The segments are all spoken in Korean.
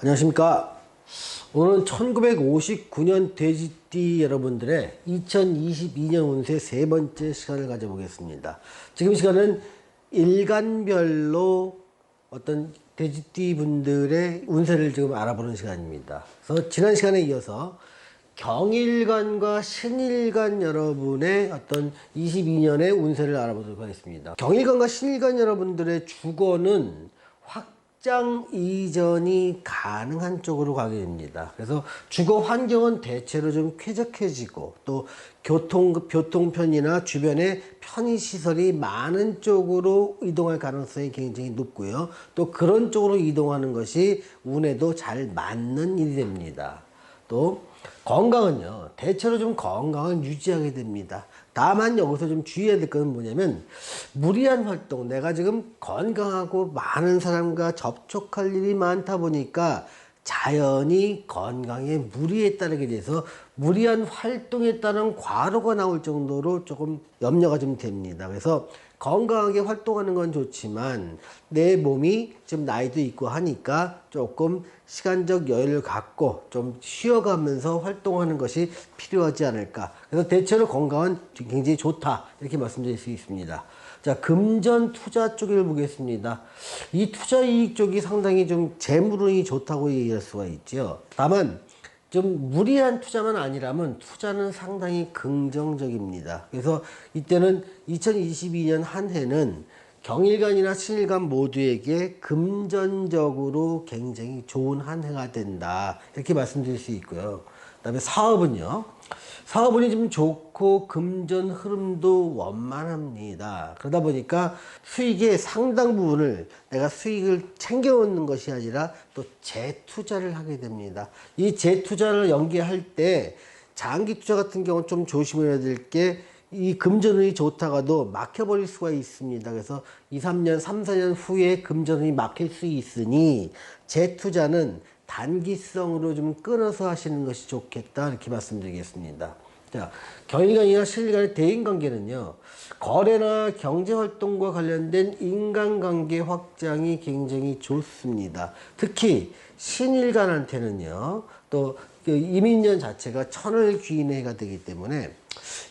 안녕하십니까. 오늘은 1959년 돼지띠 여러분들의 2022년 운세 세 번째 시간을 가져보겠습니다. 지금 시간은 일간별로 어떤 돼지띠 분들의 운세를 지금 알아보는 시간입니다. 그래서 지난 시간에 이어서 경일간과 신일간 여러분의 어떤 22년의 운세를 알아보도록 하겠습니다. 경일간과 신일간 여러분들의 주거는 확장 이전이 가능한 쪽으로 가게 됩니다. 그래서 주거 환경은 대체로 좀 쾌적해지고 또 교통편이나 주변에 편의시설이 많은 쪽으로 이동할 가능성이 굉장히 높고요. 또 그런 쪽으로 이동하는 것이 운에도 잘 맞는 일이 됩니다. 또 건강은요, 대체로 좀 건강을 유지하게 됩니다. 다만 여기서 좀 주의해야 될 것은 뭐냐면, 무리한 활동, 내가 지금 건강하고 많은 사람과 접촉할 일이 많다 보니까 자연히 건강에 무리에 따르게 돼서 무리한 활동에 따른 과로가 나올 정도로 조금 염려가 좀 됩니다. 그래서 건강하게 활동하는 건 좋지만 내 몸이 지금 나이도 있고 하니까 조금 시간적 여유를 갖고 좀 쉬어가면서 활동하는 것이 필요하지 않을까. 그래서 대체로 건강은 굉장히 좋다, 이렇게 말씀드릴 수 있습니다. 자, 금전 투자 쪽을 보겠습니다. 이 투자 이익 쪽이 상당히 좀 재물운이 좋다고 얘기할 수가 있죠. 다만 좀 무리한 투자만 아니라면 투자는 상당히 긍정적입니다. 그래서 이때는 2022년 한 해는 경일간이나 신일간 모두에게 금전적으로 굉장히 좋은 한 해가 된다, 이렇게 말씀드릴 수 있고요. 그 다음에 사업은요, 사업운이 좀 좋고 금전 흐름도 원만합니다. 그러다 보니까 수익의 상당 부분을 내가 수익을 챙겨오는 것이 아니라 또 재투자를 하게 됩니다. 이 재투자를 연계할 때 장기 투자 같은 경우는 좀 조심해야 될 게, 이 금전운이 좋다가도 막혀버릴 수가 있습니다. 그래서 2, 3년, 3, 4년 후에 금전운이 막힐 수 있으니 재투자는 단기성으로 좀 끊어서 하시는 것이 좋겠다, 이렇게 말씀드리겠습니다. 자, 경일간이나 신일간의 대인관계는요, 거래나 경제활동과 관련된 인간관계 확장이 굉장히 좋습니다. 특히 신일간한테는요, 또 그 이민년 자체가 천을 귀인의 해가 되기 때문에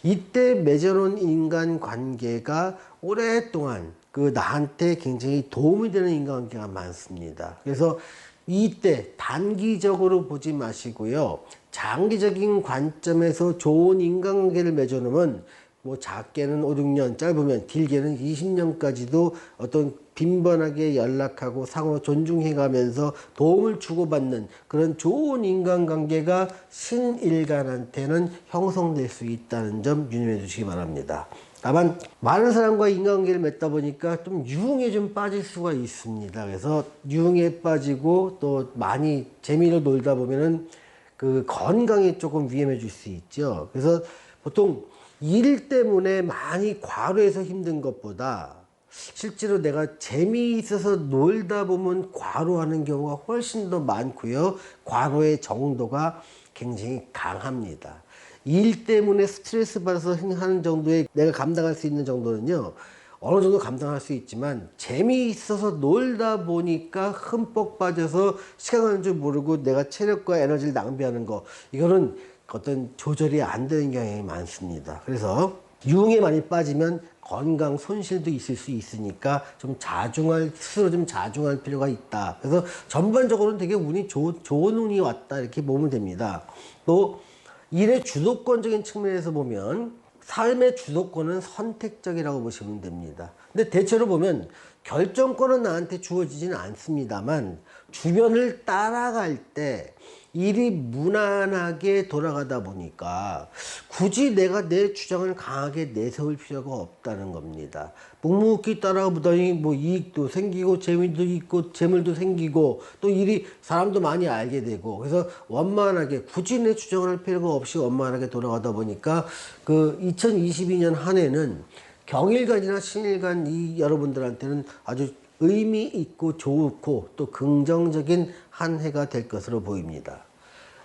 이때 맺어놓은 인간관계가 오랫동안 그 나한테 굉장히 도움이 되는 인간관계가 많습니다. 그래서 이때 단기적으로 보지 마시고요, 장기적인 관점에서 좋은 인간관계를 맺어놓으면 뭐 작게는 5, 6년, 짧으면 길게는 20년까지도 어떤 빈번하게 연락하고 상호 존중해가면서 도움을 주고받는 그런 좋은 인간관계가 신일간한테는 형성될 수 있다는 점 유념해 주시기 바랍니다. 다만 많은 사람과 인간관계를 맺다 보니까 좀 유흥에 좀 빠질 수가 있습니다. 그래서 유흥에 빠지고 또 많이 재미로 놀다 보면은 그 건강에 조금 위험해질 수 있죠. 그래서 보통 일 때문에 많이 과로해서 힘든 것보다 실제로 내가 재미있어서 놀다 보면 과로하는 경우가 훨씬 더 많고요, 과로의 정도가 굉장히 강합니다. 일 때문에 스트레스 받아서 하는 정도의 내가 감당할 수 있는 정도는요, 어느 정도 감당할 수 있지만 재미있어서 놀다 보니까 흠뻑 빠져서 시간 가는 줄 모르고 내가 체력과 에너지를 낭비하는 거, 이거는 어떤 조절이 안 되는 경향이 많습니다. 그래서 유흥에 많이 빠지면 건강 손실도 있을 수 있으니까 좀 스스로 좀 자중할 필요가 있다. 그래서 전반적으로는 되게 운이 좋은 운이 왔다, 이렇게 보면 됩니다. 또 일의 주도권적인 측면에서 보면 삶의 주도권은 선택적이라고 보시면 됩니다. 근데 대체로 보면 결정권은 나한테 주어지지는 않습니다만 주변을 따라갈 때 일이 무난하게 돌아가다 보니까 굳이 내가 내 주장을 강하게 내세울 필요가 없다는 겁니다. 묵묵히 따라보더니 뭐 이익도 생기고 재미도 있고 재물도 생기고 또 일이 사람도 많이 알게 되고, 그래서 원만하게 굳이 내 주장을 할 필요가 없이 원만하게 돌아가다 보니까 그 2022년 한 해는 경일간이나 신일간 이 여러분들한테는 아주 의미 있고 좋고 또 긍정적인 한 해가 될 것으로 보입니다.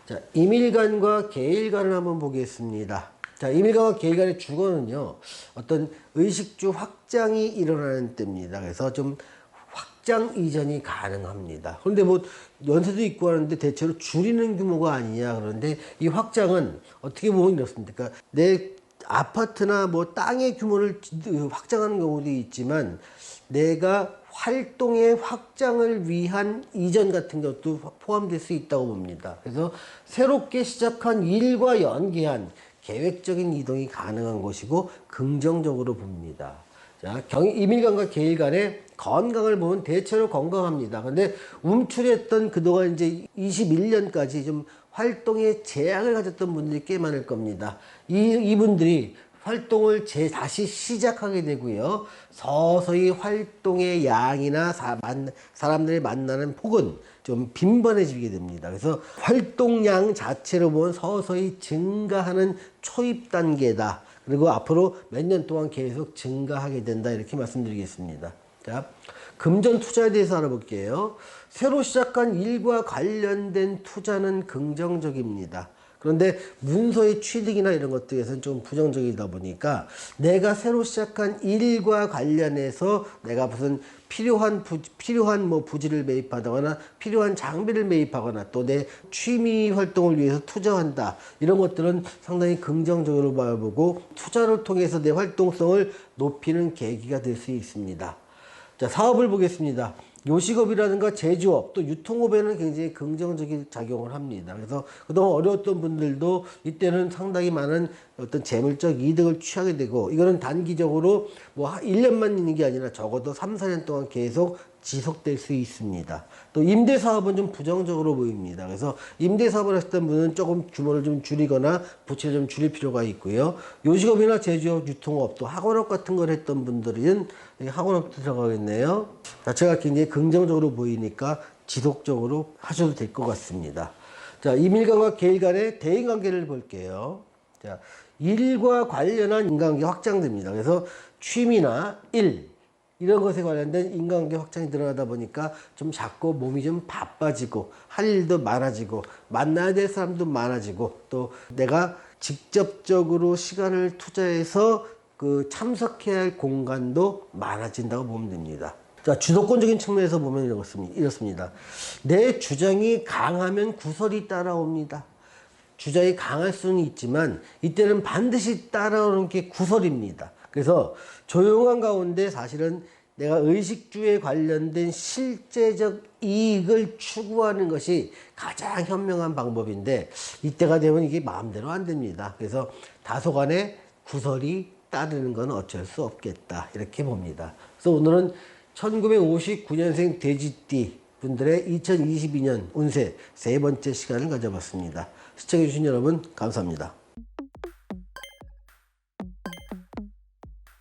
자, 임일간과 계일간을 한번 보겠습니다. 자, 임일간과 계일간의 주거는요, 어떤 의식주 확장이 일어나는 때입니다. 그래서 좀 확장 이전이 가능합니다. 그런데 뭐 연세도 있고 하는데 대체로 줄이는 규모가 아니냐. 그런데 이 확장은 어떻게 보면 이렇습니다. 그러니까 내 아파트나 뭐 땅의 규모를 확장하는 경우도 있지만 내가 활동의 확장을 위한 이전 같은 것도 포함될 수 있다고 봅니다. 그래서 새롭게 시작한 일과 연계한 계획적인 이동이 가능한 것이고 긍정적으로 봅니다. 자, 이밀간과 계일간의 건강을 보면 대체로 건강합니다. 근데 움츠렸던 그동안 이제 21년까지 좀 활동에 제약을 가졌던 분들이 꽤 많을 겁니다. 이분들이 활동을 다시 시작하게 되고요. 서서히 활동의 양이나 사람들이 만나는 폭은 좀 빈번해지게 됩니다. 그래서 활동량 자체로 보면 서서히 증가하는 초입 단계다. 그리고 앞으로 몇 년 동안 계속 증가하게 된다. 이렇게 말씀드리겠습니다. 자, 금전 투자에 대해서 알아볼게요. 새로 시작한 일과 관련된 투자는 긍정적입니다. 그런데 문서의 취득이나 이런 것들에서는 좀 부정적이다 보니까 내가 새로 시작한 일과 관련해서 내가 무슨 필요한 뭐 부지를 매입하거나 필요한 장비를 매입하거나 또 내 취미 활동을 위해서 투자한다. 이런 것들은 상당히 긍정적으로 바라보고 투자를 통해서 내 활동성을 높이는 계기가 될 수 있습니다. 자, 사업을 보겠습니다. 요식업이라든가 제조업 또 유통업에는 굉장히 긍정적인 작용을 합니다. 그래서 그동안 어려웠던 분들도 이때는 상당히 많은 어떤 재물적 이득을 취하게 되고 이거는 단기적으로 뭐 1년만 있는 게 아니라 적어도 3, 4년 동안 계속 지속될 수 있습니다. 또 임대사업은 좀 부정적으로 보입니다. 그래서 임대사업을 했던 분은 조금 규모를 좀 줄이거나 부채를 좀 줄일 필요가 있고요. 요식업이나 제조업, 유통업 또 학원업 같은 걸 했던 분들은 학원업도 들어가겠네요. 자체가 굉장히 긍정적으로 보이니까 지속적으로 하셔도 될 것 같습니다. 자, 이밀간과 계일간의 대인관계를 볼게요. 자, 일과 관련한 인간관계 확장됩니다. 그래서 취미나 일 이런 것에 관련된 인간관계 확장이 들어가다 보니까 좀 자꾸 몸이 좀 바빠지고 할 일도 많아지고 만나야 될 사람도 많아지고 또 내가 직접적으로 시간을 투자해서 그 참석해야 할 공간도 많아진다고 보면 됩니다. 자, 주도권적인 측면에서 보면 이렇습니다. 내 주장이 강하면 구설이 따라옵니다. 주장이 강할 수는 있지만 이때는 반드시 따라오는 게 구설입니다. 그래서 조용한 가운데 사실은 내가 의식주에 관련된 실제적 이익을 추구하는 것이 가장 현명한 방법인데 이때가 되면 이게 마음대로 안 됩니다. 그래서 다소간의 구설이 따르는 건 어쩔 수 없겠다. 이렇게 봅니다. 그래서 오늘은 1959년생 돼지띠 분들의 2022년 운세 세 번째 시간을 가져봤습니다. 시청해주신 여러분 감사합니다.